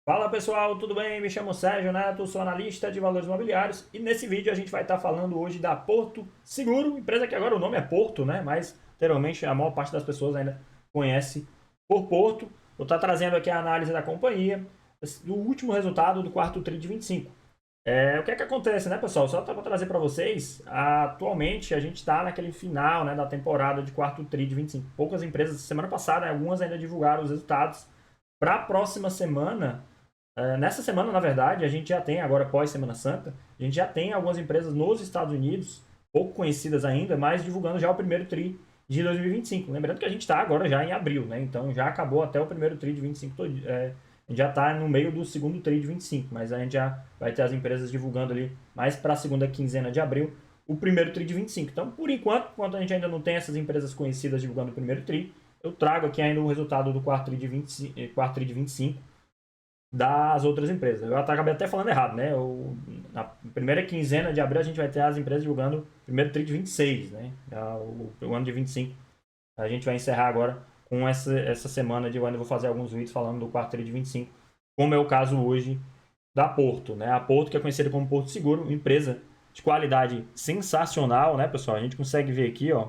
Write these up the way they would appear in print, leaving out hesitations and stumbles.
Fala pessoal, tudo bem? Me chamo Sérgio Neto, sou analista de valores imobiliários e nesse vídeo a gente vai estar falando hoje da Porto Seguro, empresa que agora o nome é Porto, né? Mas anteriormente a maior parte das pessoas ainda conhece por Porto. Vou estar trazendo aqui a análise da companhia, do último resultado do quarto TRI de 25. O que é que acontece, né, pessoal? Só para trazer para vocês, atualmente a gente está naquele final, né, da temporada de quarto TRI de 25. Poucas empresas, semana passada, algumas ainda divulgaram os resultados. Para a próxima semana, nessa semana, na verdade, a gente já tem, agora pós Semana Santa, a gente já tem algumas empresas nos Estados Unidos, pouco conhecidas ainda, mas divulgando já o primeiro TRI de 2025. Lembrando que a gente está agora já em abril, né? Então já acabou até o primeiro TRI de 25, a gente já está no meio do segundo TRI de 25, mas a gente já vai ter as empresas divulgando ali mais para a segunda quinzena de abril o primeiro TRI de 25. Então, por enquanto a gente ainda não tem essas empresas conhecidas divulgando o primeiro TRI, eu trago aqui ainda o resultado do quarto TRI de 25, quarto TRI de 25 das outras empresas. Eu acabei até falando errado, né? Na primeira quinzena de abril a gente vai ter as empresas divulgando o primeiro TRI de 26, né? O ano de 25. A gente vai encerrar agora com essa semana de eu ainda vou fazer alguns vídeos falando do quarto TRI de 25, como é o caso hoje da Porto, né? A Porto, que é conhecida como Porto Seguro, uma empresa de qualidade sensacional, né, pessoal? A gente consegue ver aqui, ó,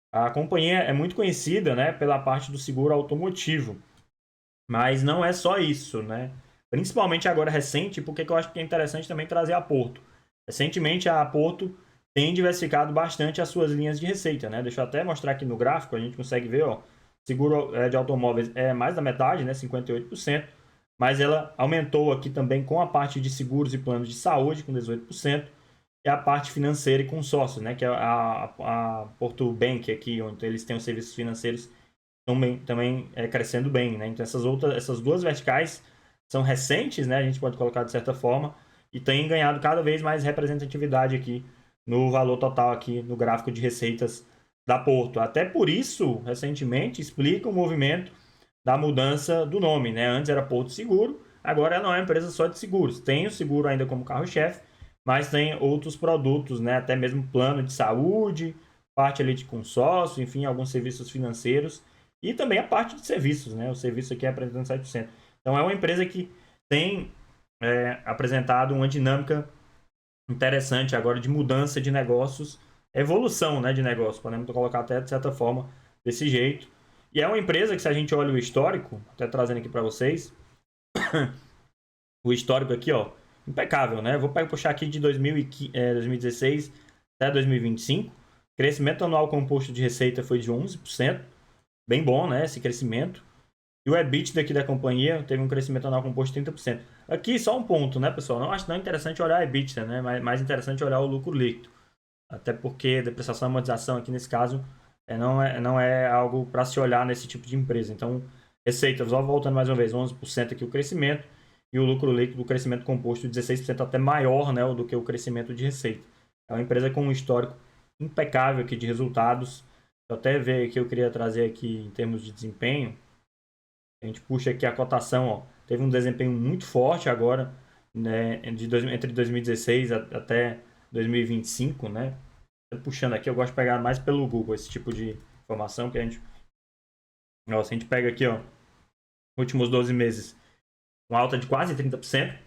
a companhia é muito conhecida, né, pela parte do seguro automotivo. Mas não é só isso, né? Principalmente agora recente, porque eu acho que é interessante também trazer a Porto. Recentemente a Porto tem diversificado bastante as suas linhas de receita, né? Deixa eu até mostrar aqui no gráfico, a gente consegue ver, ó, seguro de automóveis é mais da metade, né? 58%, mas ela aumentou aqui também com a parte de seguros e planos de saúde, com 18%, e a parte financeira e consórcios, né? Que é a Porto Bank aqui, onde eles têm os serviços financeiros também crescendo bem, né? Então essas duas verticais são recentes, né? A gente pode colocar de certa forma e tem ganhado cada vez mais representatividade aqui no valor total aqui no gráfico de receitas da Porto. Até por isso, recentemente explica o movimento da mudança do nome, né? Antes era Porto Seguro, agora ela não é uma empresa só de seguros. Tem o seguro ainda como carro-chefe, mas tem outros produtos, né? Até mesmo plano de saúde, parte ali de consórcio, enfim, alguns serviços financeiros e também a parte de serviços, né? O serviço aqui é apresentando 7%. Então é uma empresa que tem apresentado uma dinâmica interessante agora de mudança de negócios, evolução, né, de negócio, podemos colocar até de certa forma desse jeito. E é uma empresa que, se a gente olha o histórico, até trazendo aqui para vocês, o histórico aqui, ó, impecável, né? Vou puxar aqui de 2016 até 2025. Crescimento anual composto de receita foi de 11%, bem bom, né? Esse crescimento. E o EBITDA aqui da companhia teve um crescimento anual composto de 30%. Aqui só um ponto, né, pessoal? Não acho não interessante olhar a EBITDA, né? Mais interessante olhar o lucro líquido. Até porque depreciação e amortização aqui nesse caso não é algo para se olhar nesse tipo de empresa. Então, receita, só voltando mais uma vez, 11% aqui o crescimento e o lucro líquido, o crescimento composto de 16% até maior, né, do que o crescimento de receita. É uma empresa com um histórico impecável aqui de resultados. Eu até ver aqui, eu queria trazer aqui em termos de desempenho. A gente puxa aqui a cotação, ó, teve um desempenho muito forte agora, né, entre 2016 até 2025, né? Tô puxando aqui, eu gosto de pegar mais pelo Google esse tipo de informação que a gente, ó, se a gente pega aqui, ó, últimos 12 meses, uma alta de quase 30%,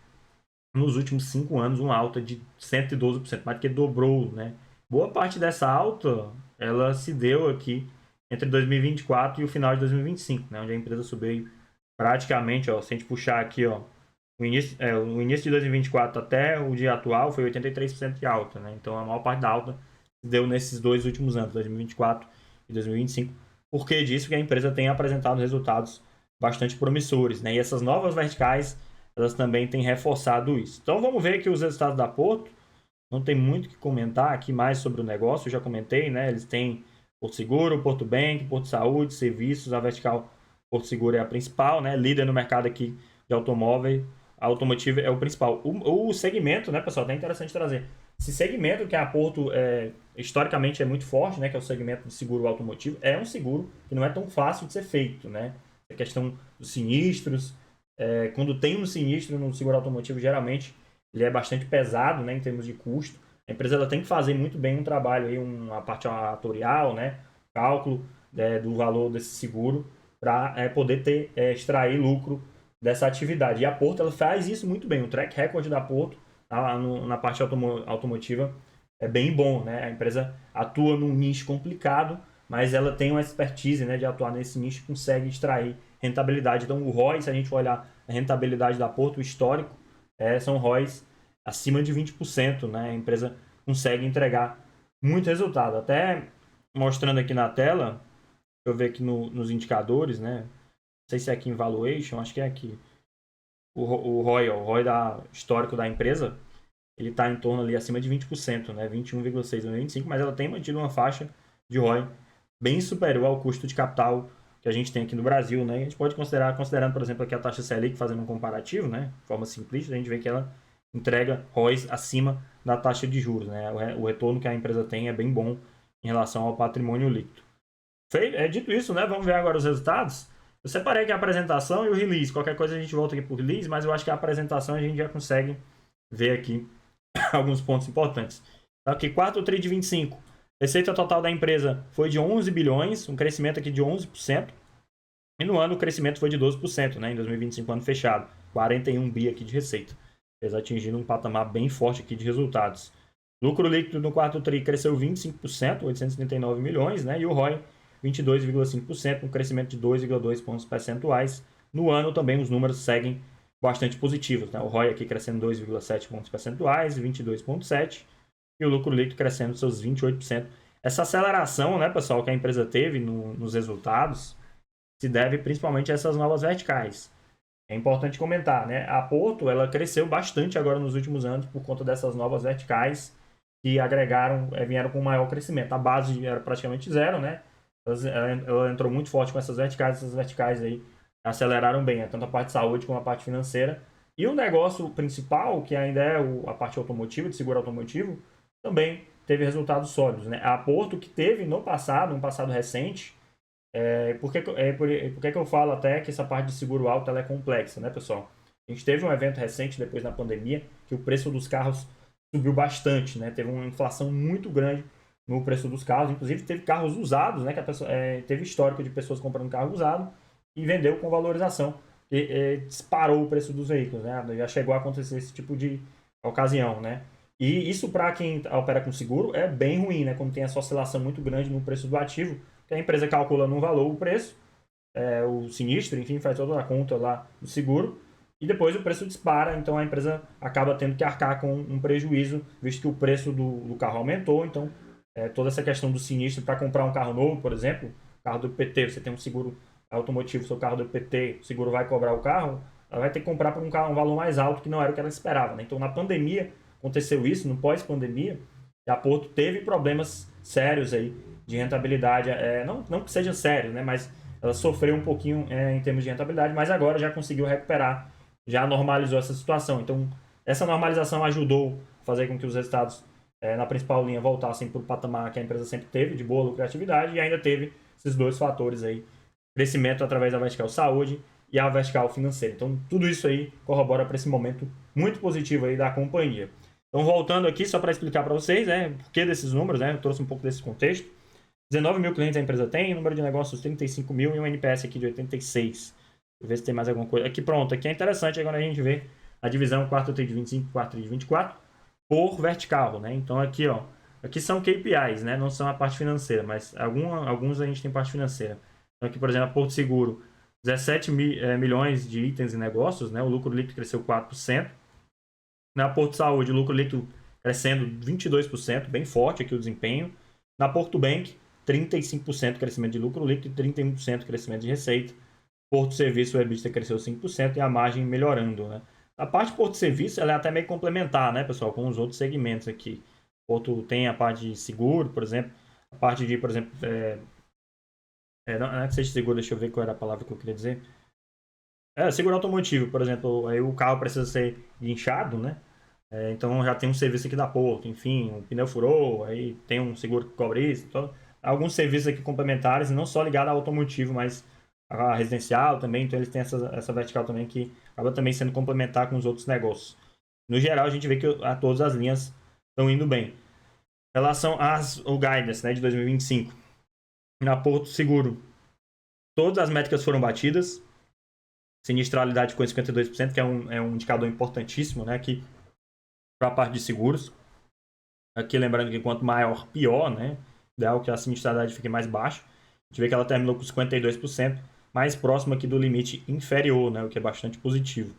nos últimos 5 anos uma alta de 112%, mais do que dobrou, né? Boa parte dessa alta, ela se deu aqui entre 2024 e o final de 2025, né? Onde a empresa subiu praticamente, ó, se a gente puxar aqui, ó, o início de 2024 até o dia atual foi 83% de alta, né? Então a maior parte da alta se deu nesses dois últimos anos, 2024 e 2025. Por que disso? Que a empresa tem apresentado resultados bastante promissores, né? E essas novas verticais, elas também têm reforçado isso. Então vamos ver aqui os resultados da Porto. Não tem muito o que comentar aqui mais sobre o negócio, eu já comentei, né? Eles têm Porto Seguro, Porto Bank, Porto Saúde, serviços, a vertical Porto Seguro é a principal, né? Líder no mercado aqui de automóvel, a automotiva é o principal. O segmento, né, pessoal, é interessante trazer. Esse segmento que a Porto historicamente é muito forte, né, que é o segmento de seguro automotivo, é um seguro que não é tão fácil de ser feito, né? A questão dos sinistros, quando tem um sinistro no seguro automotivo, geralmente ele é bastante pesado, né, em termos de custo. A empresa ela tem que fazer muito bem um trabalho aí, uma parte atuarial, né, cálculo do valor desse seguro para poder extrair lucro dessa atividade. E a Porto ela faz isso muito bem. O track record da Porto na parte automotiva é bem bom, né? A empresa atua num nicho complicado, mas ela tem uma expertise, né, de atuar nesse nicho e consegue extrair rentabilidade. Então o ROI, se a gente for olhar a rentabilidade da Porto, o histórico, são ROIs acima de 20%, né? A empresa consegue entregar muito resultado. Até mostrando aqui na tela, deixa eu ver aqui nos indicadores, né? Não sei se é aqui em valuation, acho que é aqui. O ROI histórico da empresa, ele está em torno ali acima de 20%, né? 21,6 ou 25, mas ela tem mantido uma faixa de ROI bem superior ao custo de capital que a gente tem aqui no Brasil, né? A gente pode considerando, por exemplo, aqui a taxa Selic, fazendo um comparativo, né? De forma simplista, a gente vê que ela entrega ROIs acima da taxa de juros, né? O retorno que a empresa tem é bem bom em relação ao patrimônio líquido. Dito isso, né? Vamos ver agora os resultados. Eu separei aqui a apresentação e o release. Qualquer coisa a gente volta aqui para o release, mas eu acho que a apresentação a gente já consegue ver aqui alguns pontos importantes. Aqui, quarto tri de 25. Receita total da empresa foi de 11 bilhões, um crescimento aqui de 11%. E no ano o crescimento foi de 12%, né? Em 2025, ano fechado. 41 bi aqui de receita. Eles atingindo um patamar bem forte aqui de resultados. Lucro líquido no quarto tri cresceu 25%, 839 milhões, né? E o ROI 22,5%, um crescimento de 2,2 pontos percentuais. No ano também os números seguem bastante positivos, né? O ROI aqui crescendo 2,7 pontos percentuais, 22,7%, e o lucro líquido crescendo seus 28%. Essa aceleração, né, pessoal, que a empresa teve nos resultados se deve principalmente a essas novas verticais. É importante comentar, né? A Porto, ela cresceu bastante agora nos últimos anos por conta dessas novas verticais que agregaram, vieram com maior crescimento. A base era praticamente zero, né? Ela entrou muito forte com essas verticais aí aceleraram bem, tanto a parte de saúde como a parte financeira. E o negócio principal, que ainda é a parte automotiva, de seguro automotivo, também teve resultados sólidos, né? A Porto, que teve no passado, um passado recente, por que eu falo até que essa parte de seguro alto ela é complexa, né, pessoal? A gente teve um evento recente, depois da pandemia, que o preço dos carros subiu bastante, né? Teve uma inflação muito grande no preço dos carros. Inclusive, teve carros usados, né? Que teve histórico de pessoas comprando carro usado e vendeu com valorização. Disparou o preço dos veículos, né? Já chegou a acontecer esse tipo de ocasião, né? E isso, para quem opera com seguro, é bem ruim, né? Quando tem essa oscilação muito grande no preço do ativo, que a empresa calcula num valor o preço, o sinistro, enfim, faz toda a conta lá do seguro, e depois o preço dispara, então a empresa acaba tendo que arcar com um prejuízo, visto que o preço do carro aumentou, então toda essa questão do sinistro para comprar um carro novo, por exemplo, carro do PT, você tem um seguro automotivo, seu carro do PT, o seguro vai cobrar o carro, ela vai ter que comprar por um valor mais alto que não era o que ela esperava, né? Então na pandemia aconteceu isso, no pós-pandemia, e a Porto teve problemas sérios aí de rentabilidade, não que seja sério, né, mas ela sofreu um pouquinho em termos de rentabilidade, mas agora já conseguiu recuperar, já normalizou essa situação. Então, essa normalização ajudou a fazer com que os resultados na principal linha voltassem para o patamar que a empresa sempre teve, de boa lucratividade, e ainda teve esses dois fatores aí, crescimento através da vertical saúde e a vertical financeira. Então, tudo isso aí corrobora para esse momento muito positivo aí da companhia. Então, voltando aqui, só para explicar para vocês, por que desses números, eu trouxe um pouco desse contexto. 19 mil clientes a empresa tem, número de negócios 35 mil e um NPS aqui de 86. Deixa eu ver se tem mais alguma coisa. Aqui pronto, aqui é interessante agora a gente vê a divisão quarto tri de 25, quarto tri de 24 por vertical, né? Então aqui, aqui são KPIs, né? Não são a parte financeira, mas alguns a gente tem parte financeira. Então aqui, por exemplo, a Porto Seguro, 17 milhões de itens e negócios, né? O lucro líquido cresceu 4%. Na Porto Saúde, o lucro líquido crescendo 22%, bem forte aqui o desempenho. Na Porto Bank, 35% crescimento de lucro líquido e 31% crescimento de receita. Porto Serviço, o EBITDA cresceu 5% e a margem melhorando, né? A parte de Porto Serviço, ela é até meio complementar, né, pessoal, com os outros segmentos aqui. Porto tem a parte de seguro, por exemplo, a parte de, por exemplo, não é que seja seguro, deixa eu ver qual era a palavra que eu queria dizer. Seguro automotivo, por exemplo, aí o carro precisa ser guinchado, né? Então já tem um serviço aqui da Porto, enfim, o pneu furou, aí tem um seguro que cobre isso. Então, alguns serviços aqui complementares, não só ligado ao automotivo, mas a residencial também. Então eles têm essa vertical também que acaba também sendo complementar com os outros negócios. No geral, a gente vê que todas as linhas estão indo bem. Em relação ao guidance, né, de 2025, na Porto Seguro, todas as métricas foram batidas. Sinistralidade ficou em 52%, que é um indicador importantíssimo, né? Aqui para a parte de seguros. Aqui lembrando que quanto maior, pior, né? Ideal que a sinistralidade fique mais baixa. A gente vê que ela terminou com 52%, mais próximo aqui do limite inferior, né? O que é bastante positivo.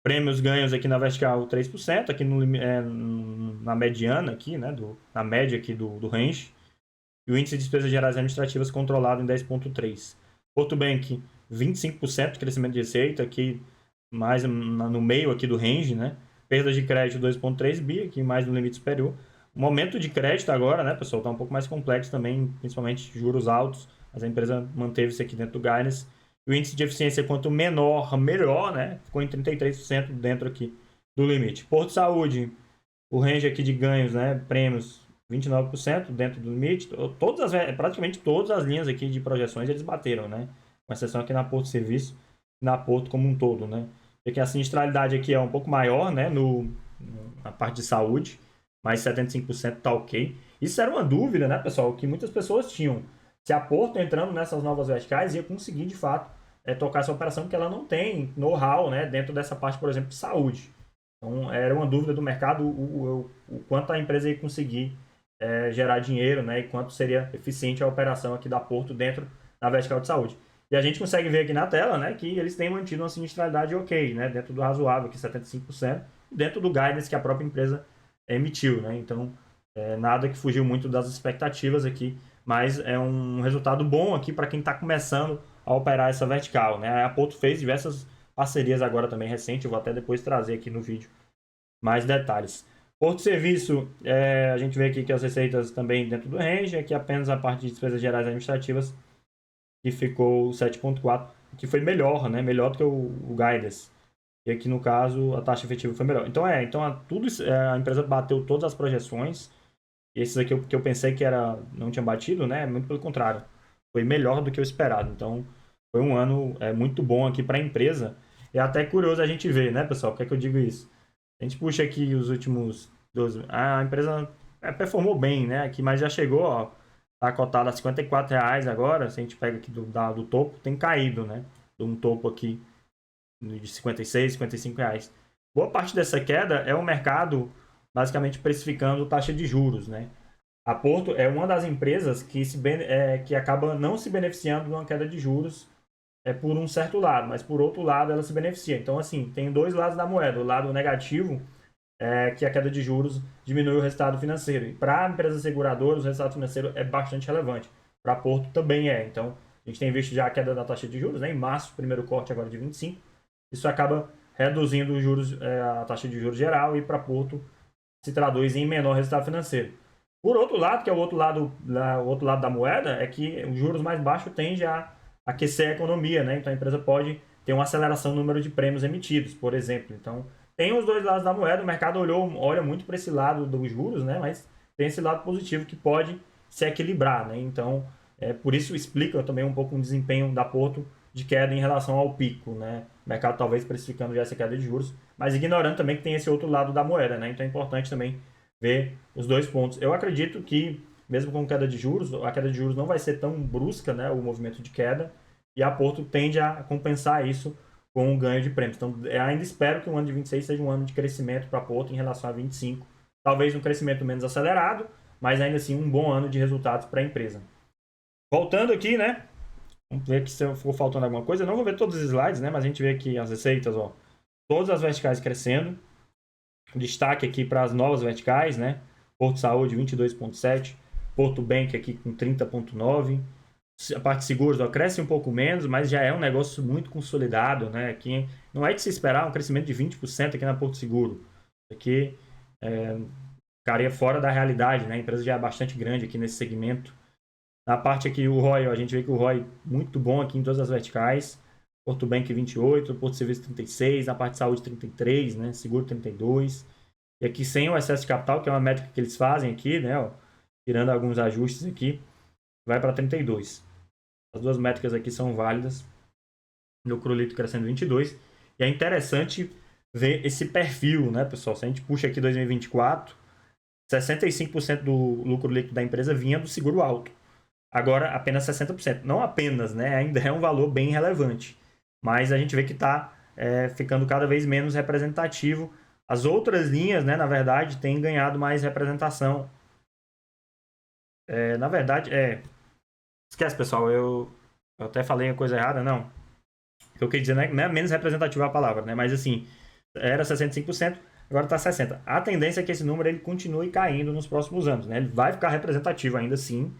Prêmios ganhos aqui na vertical 3%, aqui na mediana aqui, né? Na média aqui do range. E o índice de despesas gerais administrativas controlado em 10,3%. Porto Bank, 25% de crescimento de receita, aqui mais no meio aqui do range, né? Perdas de crédito 2,3 bi, aqui mais no limite superior. O momento de crédito agora, né, pessoal, está um pouco mais complexo também, principalmente juros altos, mas a empresa manteve-se aqui dentro do guidance. O índice de eficiência, quanto menor, melhor, né? Ficou em 33% dentro aqui do limite. Porto Saúde, o range aqui de ganhos, né? Prêmios, 29% dentro do limite. Praticamente todas as linhas aqui de projeções eles bateram, né? Com exceção aqui na Porto Serviço e na Porto como um todo, né? Porque a sinistralidade aqui é um pouco maior, né? Na parte de saúde, mais 75% tá ok. Isso era uma dúvida, né, pessoal? Que muitas pessoas tinham. Se a Porto entrando nessas novas verticais ia conseguir, de fato, tocar essa operação, porque ela não tem know-how, né? Dentro dessa parte, por exemplo, de saúde. Então, era uma dúvida do mercado o quanto a empresa ia conseguir gerar dinheiro, né? E quanto seria eficiente a operação aqui da Porto dentro da vertical de saúde. E a gente consegue ver aqui na tela, né, que eles têm mantido uma sinistralidade ok, né, dentro do razoável, aqui 75%, dentro do guidance que a própria empresa emitiu, né? Então, nada que fugiu muito das expectativas aqui, mas é um resultado bom aqui para quem está começando a operar essa vertical, né? A Porto fez diversas parcerias agora também recente, eu vou até depois trazer aqui no vídeo mais detalhes. Porto Serviço, a gente vê aqui que as receitas também dentro do range, aqui apenas a parte de despesas gerais administrativas, que ficou 7,4, que foi melhor, né? Melhor do que o guidance. E aqui no caso a taxa efetiva foi melhor. Então a empresa bateu todas as projeções. E esses aqui que eu pensei que não tinha batido, né? Muito pelo contrário. Foi melhor do que o esperado. Então foi um ano muito bom aqui para a empresa. É até curioso a gente ver, né, pessoal? Por que é que eu digo isso? A gente puxa aqui os últimos 12. A empresa performou bem, né? Aqui, mas já chegou, ó. Tá cotada a R$ 54 agora. Se a gente pega aqui do topo, tem caído, né? De um topo aqui de 56, R$ 55. Boa parte dessa queda é o mercado basicamente precificando taxa de juros, né? A Porto é uma das empresas que acaba não se beneficiando de uma queda de juros por um certo lado, mas por outro lado ela se beneficia. Então, assim, tem dois lados da moeda. O lado negativo é que a queda de juros diminui o resultado financeiro. E para empresas seguradoras, o resultado financeiro é bastante relevante. Para a Porto também é. Então, a gente tem visto já a queda da taxa de juros, né? Em março, primeiro corte agora de 25. Isso acaba reduzindo os juros, a taxa de juros geral, e para Porto se traduz em menor resultado financeiro. Por outro lado, que é o outro lado da moeda, é que os juros mais baixos tendem a aquecer a economia, né? Então a empresa pode ter uma aceleração no número de prêmios emitidos, por exemplo. Então tem os dois lados da moeda, o mercado olha muito para esse lado dos juros, né? Mas tem esse lado positivo que pode se equilibrar, né? Então, por isso explica também um pouco o desempenho da Porto de queda em relação ao pico, né? O mercado talvez precificando já essa queda de juros, mas ignorando também que tem esse outro lado da moeda, né? Então é importante também ver os dois pontos. Eu acredito que, mesmo com queda de juros, a queda de juros não vai ser tão brusca, né? O movimento de queda, e a Porto tende a compensar isso com um ganho de prêmios. Então, ainda espero que o ano de 26 seja um ano de crescimento para a Porto em relação a 25. Talvez um crescimento menos acelerado, mas ainda assim um bom ano de resultados para a empresa. Voltando aqui, né? Vamos ver que se for faltando alguma coisa. Eu não vou ver todos os slides, né? Mas a gente vê aqui as receitas, ó. Todas as verticais crescendo. Destaque aqui para as novas verticais, né? Porto Saúde 22,7. Porto Bank aqui com 30,9. A parte de seguros ó, cresce um pouco menos, mas já é um negócio muito consolidado, né? Aqui não é de se esperar um crescimento de 20% aqui na Porto Seguro. Aqui ficaria fora da realidade, né? A empresa já é bastante grande aqui nesse segmento. Na parte aqui, o ROI, ó, a gente vê que o ROI muito bom aqui em todas as verticais. Porto Bank 28, Porto Serviço 36, na parte de saúde 33, né? Seguro 32. E aqui sem o excesso de capital, que é uma métrica que eles fazem aqui, né? Ó, tirando alguns ajustes aqui, vai para 32. As duas métricas aqui são válidas. Lucro líquido crescendo 22. E é interessante ver esse perfil, né, pessoal? Se a gente puxa aqui 2024, 65% do lucro líquido da empresa vinha do seguro alto. Agora, apenas 60%. Não apenas, né? Ainda é um valor bem relevante. mas a gente vê que está ficando cada vez menos representativo. As outras linhas, né, na verdade, têm ganhado mais representação. Na verdade, esquece, pessoal, eu até falei a coisa errada, não. O que eu queria dizer não é menos representativa a palavra, né? Mas assim, era 65%, agora está 60%. A tendência é que esse número ele continue caindo nos próximos anos, né? Ele vai ficar representativo ainda assim,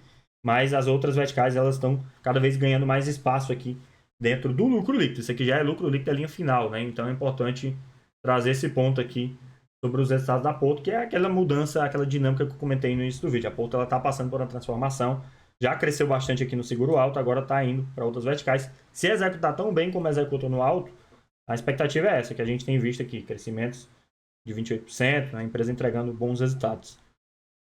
mas as outras verticais elas estão cada vez ganhando mais espaço aqui dentro do lucro líquido. Isso aqui já é lucro líquido da linha final, né? Então é importante trazer esse ponto aqui sobre os resultados da Porto, que é aquela mudança, aquela dinâmica que eu comentei no início do vídeo. A Porto está passando por uma transformação, já cresceu bastante aqui no seguro alto, agora está indo para outras verticais. Se executar tão bem como executou no alto, a expectativa é essa, que a gente tem visto aqui, crescimentos de 28%, a empresa entregando bons resultados.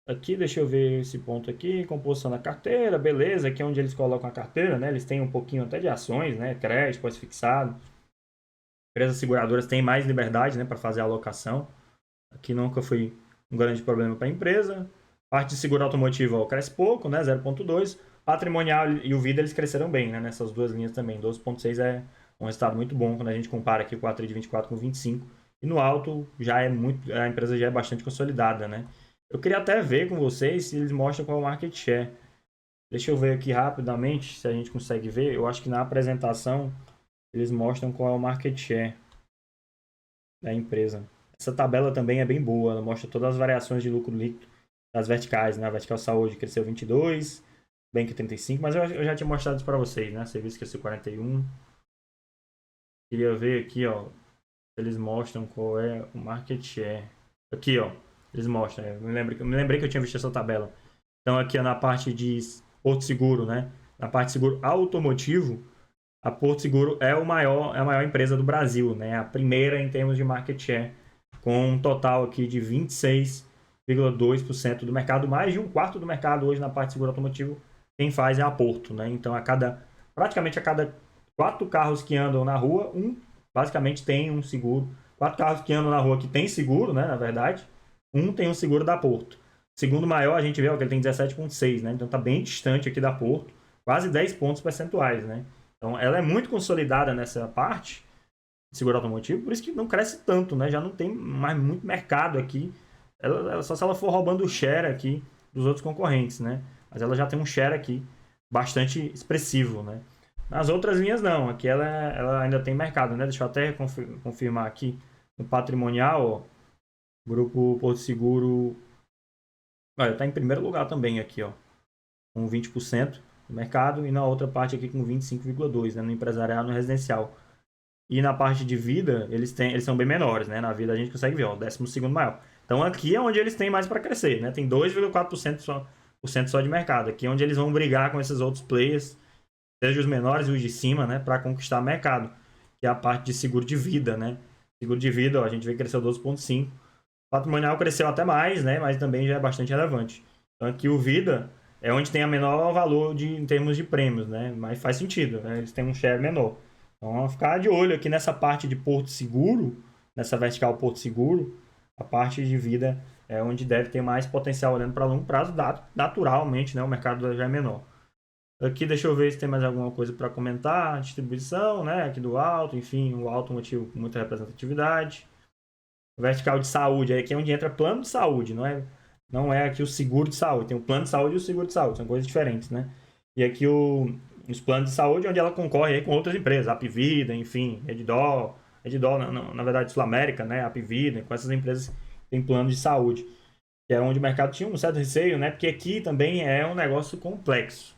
Aqui, deixa eu ver esse ponto aqui, composição da carteira, beleza, aqui é onde eles colocam a carteira, né? Eles têm um pouquinho até de ações, né? Crédito, pós-fixado. Empresas seguradoras têm mais liberdade, né, para fazer a alocação. Aqui nunca foi um grande problema para a empresa. Parte de seguro automotivo ó, cresce pouco, né, 0,2. Patrimonial e o vida eles cresceram bem, né, nessas duas linhas também. 12,6 é um resultado muito bom quando a gente compara aqui o 4 de 24 com 25. E no alto já é muito, a empresa já é bastante consolidada, né? Eu queria até ver com vocês se eles mostram qual é o market share. Deixa eu ver aqui rapidamente se a gente consegue ver. Eu acho que na apresentação eles mostram qual é o market share da empresa. Essa tabela também é bem boa, ela mostra todas as variações de lucro líquido das verticais, né? A vertical saúde cresceu 22, Bank 35, mas eu já tinha mostrado isso para vocês, né? Serviço cresceu 41. Queria ver aqui, ó, eles mostram qual é o market share. Aqui, ó, eles mostram. Eu me lembrei que eu tinha visto essa tabela. Então aqui ó, na parte de Porto Seguro, né? Na parte de seguro automotivo, a Porto Seguro é a maior empresa do Brasil, né? A primeira em termos de market share, com um total aqui de 26,2% do mercado, mais de um quarto do mercado hoje na parte de seguro automotivo, quem faz é a Porto, né? Então praticamente a cada 4 carros que andam na rua, basicamente tem um seguro. 4 carros que andam na rua que tem seguro, né? Na verdade, tem um seguro da Porto. Segundo maior, a gente vê que ele tem 17,6, né? Então tá bem distante aqui da Porto, quase 10 pontos percentuais, né? Então, ela é muito consolidada nessa parte de seguro automotivo, por isso que não cresce tanto, né? Já não tem mais muito mercado aqui. Só se ela for roubando o share aqui dos outros concorrentes, né? Mas ela já tem um share aqui bastante expressivo, né? Nas outras linhas, não. Aqui ela ainda tem mercado, né? Deixa eu até confirmar aqui. No patrimonial, ó, Grupo Porto Seguro... Olha, tá em primeiro lugar também aqui, ó. Com 20% do mercado, e na outra parte aqui com 25,2%, né, no empresarial e no residencial. E na parte de vida, eles são bem menores, né? Na vida a gente consegue ver, ó, o 12º maior. Então aqui é onde eles têm mais para crescer, né? Tem 2,4% só de mercado. Aqui é onde eles vão brigar com esses outros players, seja os menores e os de cima, né, para conquistar mercado, que é a parte de seguro de vida, né? Seguro de vida, ó, a gente vê que cresceu 12,5%. Patrimonial cresceu até mais, né? Mas também já é bastante relevante. Então aqui o vida é onde tem a menor valor em termos de prêmios, né? Mas faz sentido, né? Eles têm um share menor. Então vamos ficar de olho aqui nessa parte de Porto Seguro, nessa vertical Porto Seguro, a parte de vida é onde deve ter mais potencial olhando para longo prazo, naturalmente, né? O mercado já é menor. Aqui deixa eu ver se tem mais alguma coisa para comentar. Distribuição, né? Aqui do alto, enfim, o alto motivo com muita representatividade. Vertical de saúde, aí aqui é onde entra plano de saúde, não é aqui o seguro de saúde. Tem o plano de saúde e o seguro de saúde, são coisas diferentes, né? E aqui os planos de saúde, onde ela concorre aí com outras empresas, Apvida, enfim, Reddor, na verdade, Sul América, né? Apvida, com essas empresas que têm plano de saúde, que é onde o mercado tinha um certo receio, né? Porque aqui também é um negócio complexo.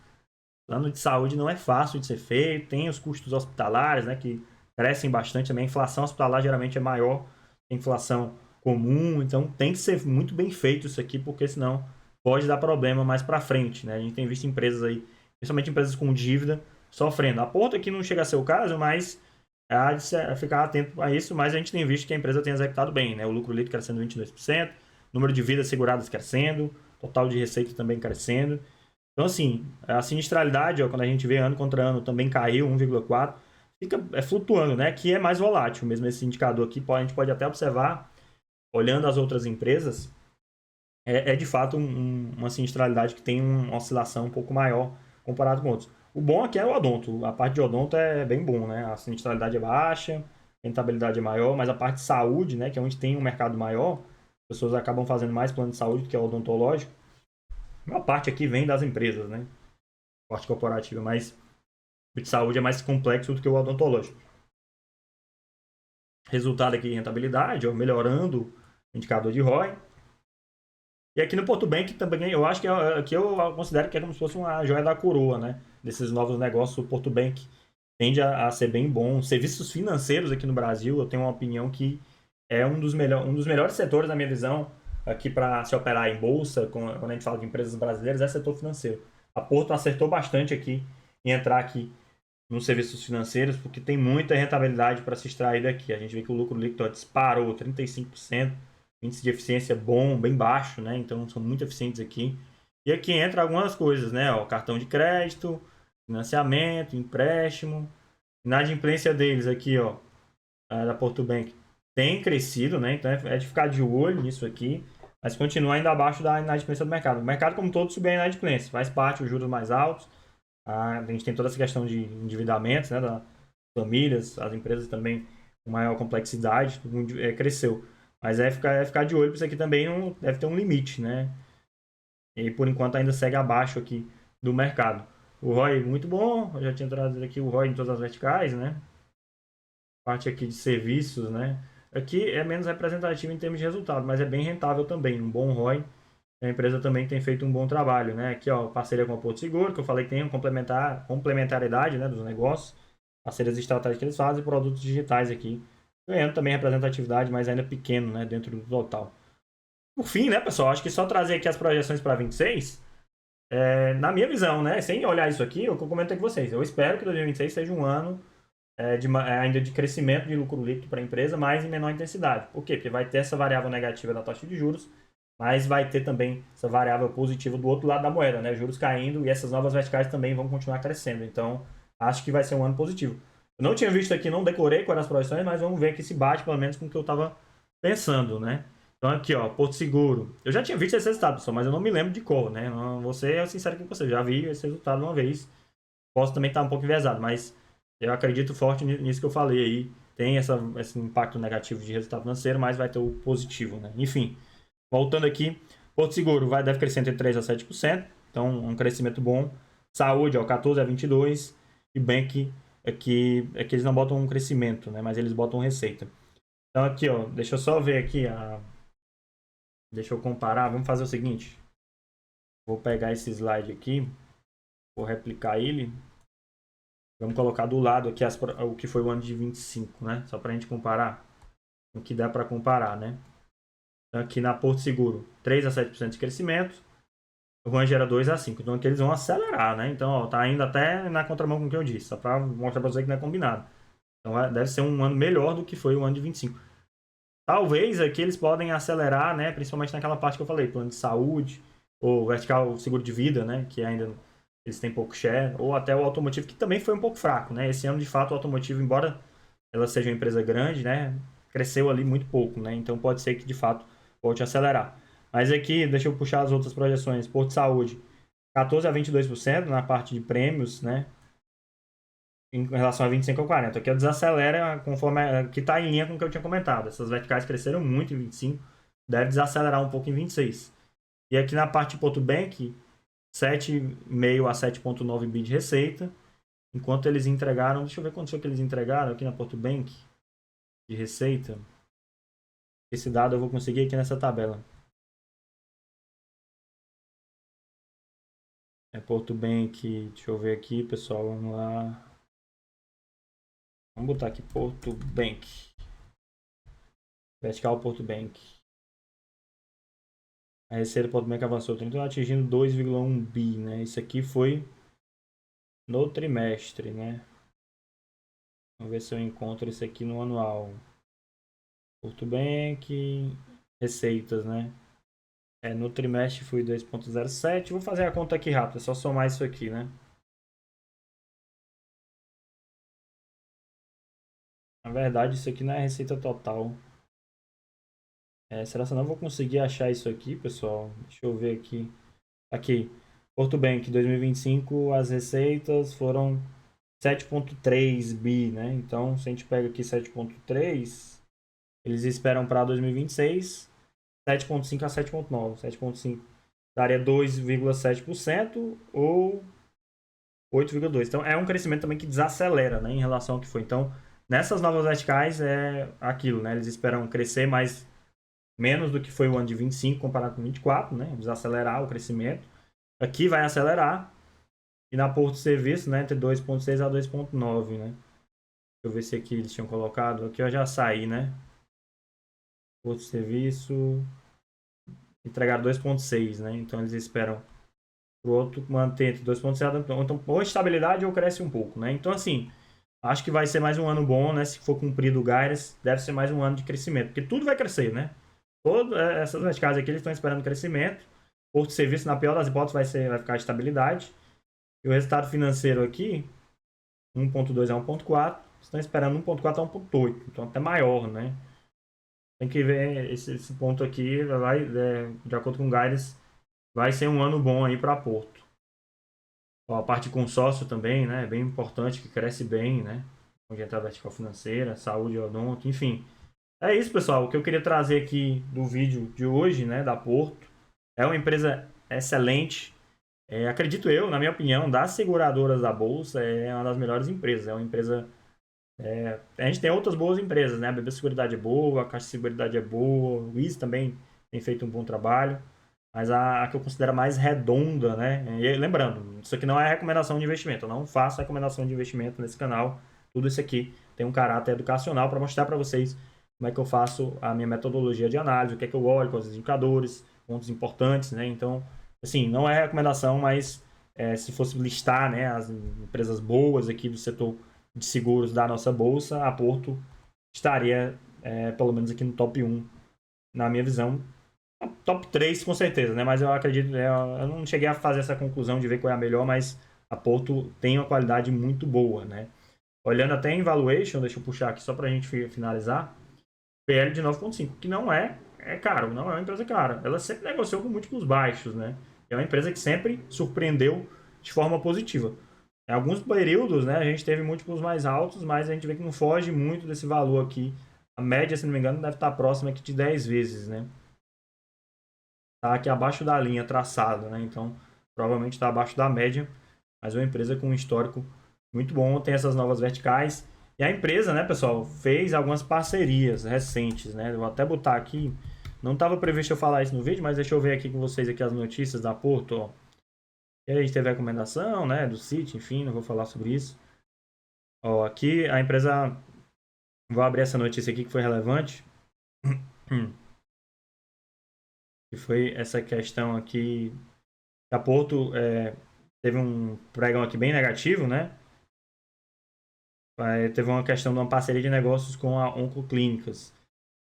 Plano de saúde não é fácil de ser feito, tem os custos hospitalares, né? Que crescem bastante também. A inflação hospitalar geralmente é maior que a inflação comum, então tem que ser muito bem feito isso aqui, porque senão pode dar problema mais para frente, né? A gente tem visto empresas aí, principalmente empresas com dívida, sofrendo. A Porto aqui não chega a ser o caso, mas há de ficar atento a isso, mas a gente tem visto que a empresa tem executado bem, né? O lucro líquido crescendo 22%, número de vidas seguradas crescendo, total de receita também crescendo. Então, assim, a sinistralidade, ó, quando a gente vê ano contra ano, também caiu 1,4%, fica flutuando, né? Que é mais volátil mesmo esse indicador aqui. A gente pode até observar, olhando as outras empresas, de fato uma sinistralidade que tem uma oscilação um pouco maior comparado com outros. O bom aqui é o odonto. A parte de odonto é bem bom, né? A sinistralidade é baixa, a rentabilidade é maior, mas a parte de saúde, né, que é onde tem um mercado maior, as pessoas acabam fazendo mais plano de saúde do que é o odontológico. A maior parte aqui vem das empresas, né? Parte corporativa, mas o de saúde é mais complexo do que o odontológico. Resultado aqui em rentabilidade, ó, melhorando o indicador de ROI. E aqui no Porto Bank também, eu acho que aqui eu considero que é como se fosse uma joia da coroa, né? Desses novos negócios, o Porto Bank tende a ser bem bom. Serviços financeiros aqui no Brasil, eu tenho uma opinião que é um dos melhores setores, na minha visão, aqui para se operar em bolsa, quando a gente fala de empresas brasileiras, é setor financeiro. A Porto acertou bastante aqui em entrar aqui nos serviços financeiros, porque tem muita rentabilidade para se extrair daqui. A gente vê que o lucro líquido disparou 35%, índice de eficiência bom, bem baixo, né? Então são muito eficientes aqui. E aqui entra algumas coisas, né? Ó, cartão de crédito, financiamento, empréstimo. Inadimplência deles aqui, ó, da Porto Bank, tem crescido, né? Então é de ficar de olho nisso aqui, mas continua ainda abaixo da inadimplência do mercado. O mercado, como todo, subiu a inadimplência, faz parte os juros mais altos. A gente tem toda essa questão de endividamentos, né, das famílias, as empresas também com maior complexidade, cresceu. Mas é ficar de olho, porque isso aqui também não, deve ter um limite, né? E por enquanto ainda segue abaixo aqui do mercado. O ROI muito bom, eu já tinha trazido aqui o ROI em todas as verticais, né? Parte aqui de serviços, né? Aqui é menos representativo em termos de resultado, mas é bem rentável também, um bom ROI. A empresa também tem feito um bom trabalho, né? Aqui, ó, parceria com a Porto Seguro, que eu falei que tem uma complementariedade, né, dos negócios, parcerias estratégicas que eles fazem, produtos digitais aqui, ganhando também representatividade, mas ainda pequeno, né, dentro do total. Por fim, né, pessoal, acho que só trazer aqui as projeções para 26, na minha visão, né, sem olhar isso aqui, o que eu comentei com vocês, eu espero que 2026 seja um ano ainda de crescimento de lucro líquido para a empresa, mas em menor intensidade. Por quê? Porque vai ter essa variável negativa da taxa de juros, mas vai ter também essa variável positiva do outro lado da moeda, né? Juros caindo e essas novas verticais também vão continuar crescendo. Então, acho que vai ser um ano positivo. Eu não tinha visto aqui, não decorei quais eram as projeções, mas vamos ver aqui se bate pelo menos com o que eu estava pensando, né? Então, aqui, ó, Porto Seguro. Eu já tinha visto esse resultado, pessoal, mas eu não me lembro de cor, né? Você é sincero com você, já vi esse resultado uma vez. Posso também estar um pouco enviesado, mas eu acredito forte nisso que eu falei aí. Tem esse impacto negativo de resultado financeiro, mas vai ter o positivo, né? Enfim, voltando aqui, Porto Seguro deve crescer entre 3% a 7%, então um crescimento bom. Saúde, ó, 14% a 22%. E Bank é que eles não botam um crescimento, né? Mas eles botam receita. Então aqui, ó, deixa eu só ver aqui, deixa eu comparar. Vamos fazer o seguinte. Vou pegar esse slide aqui, vou replicar ele. Vamos colocar do lado aqui o que foi o ano de 25, né? Só para a gente comparar o que dá para comparar, né? Então, aqui na Porto Seguro, 3 a 7% de crescimento. O Range era 2 a 5%. Então aqui eles vão acelerar, né? Então, ó, tá indo até na contramão com o que eu disse. Só para mostrar para você que não é combinado. Então deve ser um ano melhor do que foi o ano de 25. Talvez aqui eles podem acelerar, né? Principalmente naquela parte que eu falei, plano de saúde, ou vertical seguro de vida, né? Que ainda eles têm pouco share, ou até o automotivo, que também foi um pouco fraco, né? Esse ano, de fato, o automotivo, embora ela seja uma empresa grande, né? Cresceu ali muito pouco, né? Então pode ser que, de fato, volte a acelerar. Mas aqui, deixa eu puxar as outras projeções. Porto Saúde, 14 a 22% na parte de prêmios, né? Em relação a 25 a 40. Aqui desacelera conforme que está em linha com o que eu tinha comentado. Essas verticais cresceram muito em 25, deve desacelerar um pouco em 26. E aqui na parte de Porto Bank, 7,5 a 7,9 bi de receita, enquanto eles entregaram, deixa eu ver quanto foi que eles entregaram aqui na Porto Bank de receita. Esse dado eu vou conseguir aqui nessa tabela. É Porto Bank, deixa eu ver aqui, pessoal, vamos lá. Vamos botar aqui Porto Bank. Vertical Porto Bank. A receita do Porto Bank avançou 30, atingindo 2,1 bi, né? Isso aqui foi no trimestre, né? Vamos ver se eu encontro isso aqui no anual. Porto Bank, receitas, né? No trimestre foi 2,07. Vou fazer a conta aqui rápido, é só somar isso aqui, né? Na verdade, isso aqui não é a receita total. Será que eu não vou conseguir achar isso aqui, pessoal? Deixa eu ver aqui. Aqui. Porto Bank 2025, as receitas foram 7,3 bi, né? Então, se a gente pega aqui 7,3, eles esperam para 2026 7,5 a 7,9. 7,5 daria 2,7% ou 8,2%. Então, é um crescimento também que desacelera, né, em relação ao que foi. Então, nessas novas verticais é aquilo, né? Eles esperam crescer mais menos do que foi o ano de 25 comparado com 24, né? Desacelerar o crescimento. Aqui vai acelerar. E na Porto Serviço, né, entre 2,6 a 2,9, né? Deixa eu ver se aqui eles tinham colocado. Aqui eu já saí, né? Porto Serviço entregaram 2,6, né? Então eles esperam o outro manter entre 2,6, então ou estabilidade ou cresce um pouco, né? Então assim, acho que vai ser mais um ano bom, né? Se for cumprido o guidance, deve ser mais um ano de crescimento, porque tudo vai crescer, né? Todas essas verticais aqui eles estão esperando crescimento. Porto Serviço, na pior das hipóteses, vai ficar estabilidade. E o resultado financeiro aqui, 1,2 a 1,4, estão esperando 1,4 a 1,8, então até maior, né? Tem que ver esse ponto aqui, de acordo com o Guidance, vai ser um ano bom aí para Porto. Ó, a parte de consórcio também, né? É bem importante, que cresce bem, né? Onde entra a vertical financeira, saúde, odonto, enfim. É isso, pessoal. O que eu queria trazer aqui do vídeo de hoje, né? Da Porto. É uma empresa excelente. Acredito eu, na minha opinião, das seguradoras da Bolsa, é uma das melhores empresas. É uma empresa. A gente tem outras boas empresas, né? A BB Seguridade é boa, a Caixa de Seguridade é boa, o Wiz também tem feito um bom trabalho. Mas a que eu considero mais redonda, né? E lembrando, isso aqui não é recomendação de investimento. Eu não faço recomendação de investimento nesse canal. Tudo isso aqui tem um caráter educacional para mostrar para vocês como é que eu faço a minha metodologia de análise, o que é que eu olho, quais os indicadores, pontos importantes, né? Então, assim, não é recomendação, mas se fosse listar, né, as empresas boas aqui do setor de seguros da nossa bolsa, a Porto estaria pelo menos aqui no top 1, na minha visão. Top 3 com certeza, né? Mas eu acredito, eu não cheguei a fazer essa conclusão de ver qual é a melhor, mas a Porto tem uma qualidade muito boa, né? Olhando até em valuation, deixa eu puxar aqui só pra gente finalizar, PL de 9,5, que não é caro, não é uma empresa cara. Ela sempre negociou com múltiplos baixos, né? É uma empresa que sempre surpreendeu de forma positiva. Em alguns períodos, né, a gente teve múltiplos mais altos, mas a gente vê que não foge muito desse valor aqui. A média, se não me engano, deve estar próxima aqui de 10 vezes, né? Tá aqui abaixo da linha traçada, né? Então, provavelmente está abaixo da média, mas é uma empresa com um histórico muito bom, tem essas novas verticais. E a empresa, né, pessoal, fez algumas parcerias recentes, né? Vou até botar aqui, não estava previsto eu falar isso no vídeo, mas deixa eu ver aqui com vocês aqui as notícias da Porto, ó. E aí a gente teve a recomendação, né, do City, enfim, não vou falar sobre isso. Ó, aqui a empresa, vou abrir essa notícia aqui que foi relevante, que foi essa questão aqui. A Porto teve um pregão aqui bem negativo, né? Teve uma questão de uma parceria de negócios com a Oncoclínicas.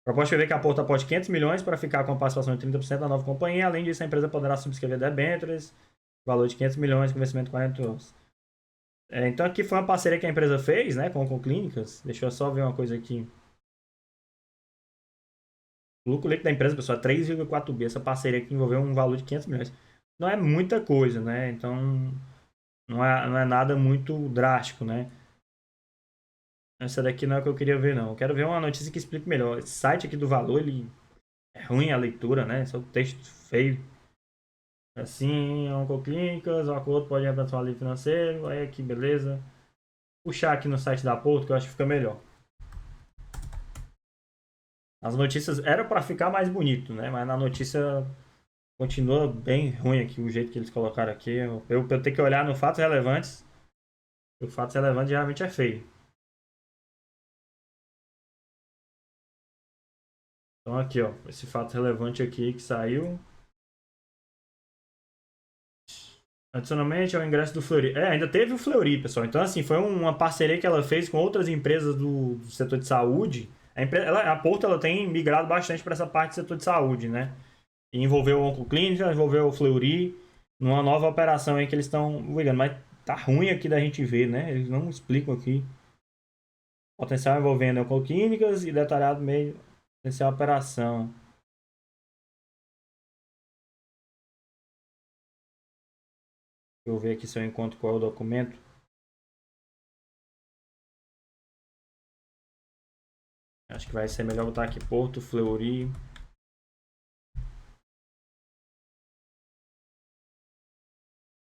A proposta prevê que a Porto aporte 500 milhões para ficar com a participação de 30% da nova companhia. Além disso, a empresa poderá subscrever debêntures, valor de 500 milhões, com investimento de 40 anos. Então, aqui foi uma parceria que a empresa fez, né, com a Oncoclínicas. Deixa eu só ver uma coisa aqui. O lucro líquido da empresa, pessoal, é 3,4 bi. Essa parceria aqui envolveu um valor de 500 milhões. Não é muita coisa, né? Então, não é nada muito drástico, né? Essa daqui não é o que eu queria ver, não. Eu quero ver uma notícia que explique melhor. Esse site aqui do Valor, ele é ruim a leitura, né? Só texto feio. Assim, Oncoclínicas, o acordo pode representar um livre financeiro. Aí aqui, beleza. Puxar aqui no site da Porto, que eu acho que fica melhor. As notícias era para ficar mais bonito, né? Mas na notícia continua bem ruim aqui, o jeito que eles colocaram aqui. Eu tenho que olhar no fatos relevantes. O fatos relevantes geralmente é feio. Então aqui, ó, esse fato relevante aqui que saiu. Adicionalmente ao ingresso do Fleury. Ainda teve o Fleury, pessoal. Então, assim, foi uma parceria que ela fez com outras empresas do setor de saúde. A Porto ela tem migrado bastante para essa parte do setor de saúde, né? E envolveu o Oncoclínica, envolveu o Fleury, numa nova operação aí que eles estão ligando. Mas tá ruim aqui da gente ver, né? Eles não explicam aqui. Potencial envolvendo Oncoclínicas e detalhado meio potencial operação. eu ver aqui se eu encontro qual é o documento. Acho que vai ser melhor botar aqui Porto Fleury.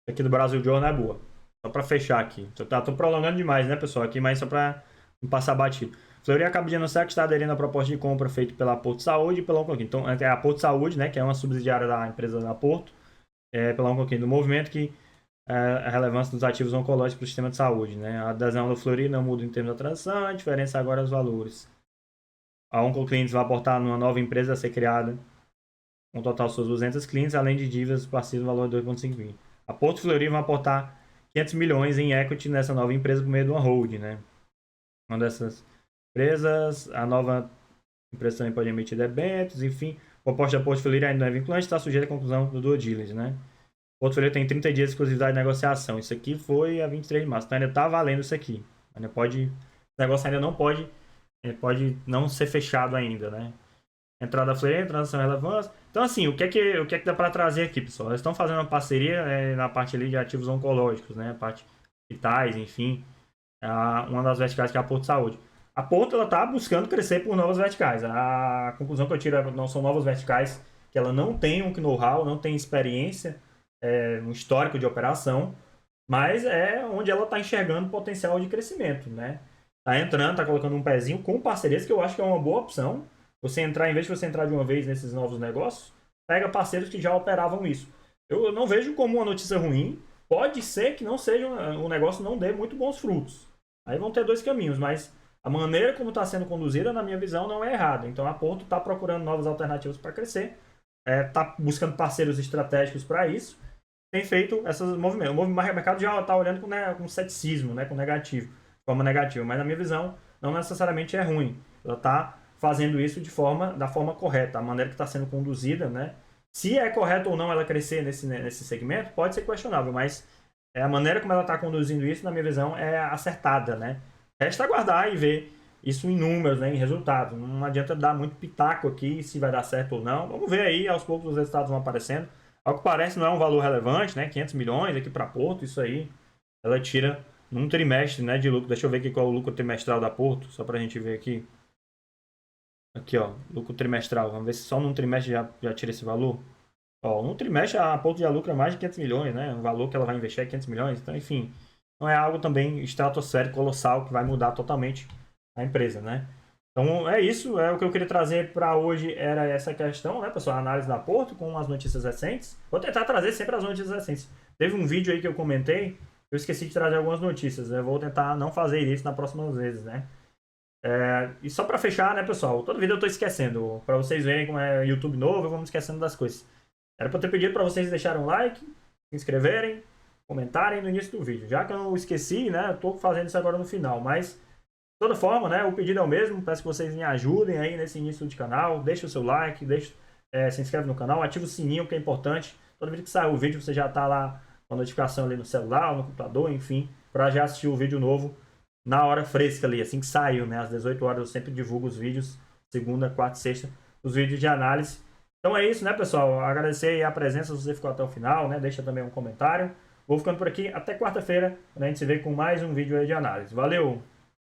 Aqui do Brasil Journal é boa. Só para fechar aqui. Tô prolongando demais, né, pessoal? Aqui, mas só para não passar batido. Fleury acaba de anunciar que está aderindo à proposta de compra feita pela Porto Saúde e pela Oncoquim. Então, é a Porto Saúde, né, que é uma subsidiária da empresa da Porto, pela Oncoquim, do movimento que a relevância dos ativos oncológicos para o sistema de saúde, né? A adesão do Fleury não muda em termos da transação, a diferença agora é os valores. A Oncoclinics vai aportar numa nova empresa a ser criada, um total de seus 200 clientes, além de dívidas passivas no valor de 2,5 bilhões. A Porto Fleury vai aportar 500 milhões em equity nessa nova empresa por meio de uma hold, né? Uma dessas empresas, a nova empresa também pode emitir debêntures, enfim. A proposta da Porto Fleury ainda não é vinculante, está sujeita à conclusão do due diligence, né? O Porto Fleury tem 30 dias de exclusividade de negociação. Isso aqui foi a 23 de março, então ainda está valendo isso aqui. Ainda pode, o negócio ainda não pode não ser fechado ainda, né? Entrada Fleury, transação relevância. Então, assim, o que é que dá para trazer aqui, pessoal? Eles estão fazendo uma parceria na parte ali de ativos oncológicos, né? A parte hospitais, enfim. Uma das verticais que é a Porto Saúde. A Porto, ela está buscando crescer por novas verticais. A conclusão que eu tiro é que não são novas verticais, que ela não tem um know-how, não tem experiência, um histórico de operação, mas é onde ela está enxergando potencial de crescimento, né? Tá entrando, tá colocando um pezinho com parcerias, que eu acho que é uma boa opção. Você entrar, em vez de você entrar de uma vez nesses novos negócios, pega parceiros que já operavam isso. Eu não vejo como uma notícia ruim. Pode ser que não seja um negócio não dê muito bons frutos. Aí vão ter dois caminhos, mas a maneira como está sendo conduzida, na minha visão, não é errada. Então a Porto está procurando novas alternativas para crescer, está buscando parceiros estratégicos para isso, tem feito esses movimentos. O mercado já está olhando com ceticismo, né, com negativo, de forma negativa, mas na minha visão não necessariamente é ruim. Ela está fazendo isso da forma correta, a maneira que está sendo conduzida, né? Se é correto ou não ela crescer nesse segmento, pode ser questionável, mas a maneira como ela está conduzindo isso, na minha visão, é acertada, né? Resta aguardar e ver isso em números, né, em resultados. Não adianta dar muito pitaco aqui se vai dar certo ou não. Vamos ver aí, aos poucos os resultados vão aparecendo. Ao que parece, não é um valor relevante, né? 500 milhões aqui para Porto, isso aí. Ela tira num trimestre, né, de lucro. Deixa eu ver aqui qual é o lucro trimestral da Porto, só para a gente ver aqui. Aqui, ó, lucro trimestral. Vamos ver se só num trimestre já tira esse valor. Ó, num trimestre a Porto já lucra mais de 500 milhões, né? O valor que ela vai investir é 500 milhões. Então, enfim, não é algo também estratosférico, colossal, que vai mudar totalmente a empresa, né? Então, é isso. É o que eu queria trazer para hoje, era essa questão, né, pessoal? A análise da Porto com as notícias recentes. Vou tentar trazer sempre as notícias recentes. Teve um vídeo aí que eu comentei, eu esqueci de trazer algumas notícias. Eu vou tentar não fazer isso nas próximas vezes, né? E só para fechar, né, pessoal? Toda vida eu tô esquecendo. Para vocês verem como é YouTube novo, eu vou me esquecendo das coisas. Era para ter pedido para vocês deixarem um like, se inscreverem, comentarem no início do vídeo. Já que eu não esqueci, né, eu tô fazendo isso agora no final, mas de toda forma, né, o pedido é o mesmo. Peço que vocês me ajudem aí nesse início de canal. Deixa o seu like, se inscreve no canal, ativa o sininho, que é importante. Toda vez que sair o vídeo, você já tá lá com a notificação ali no celular, no computador, enfim, para já assistir o vídeo novo na hora fresca ali, assim que saiu, né? Às 18 horas eu sempre divulgo os vídeos, segunda, quarta e sexta, os vídeos de análise. Então é isso, né, pessoal? Agradecer a presença, se você ficou até o final, né? Deixa também um comentário. Vou ficando por aqui, até quarta-feira, quando a gente se vê com mais um vídeo aí de análise. Valeu!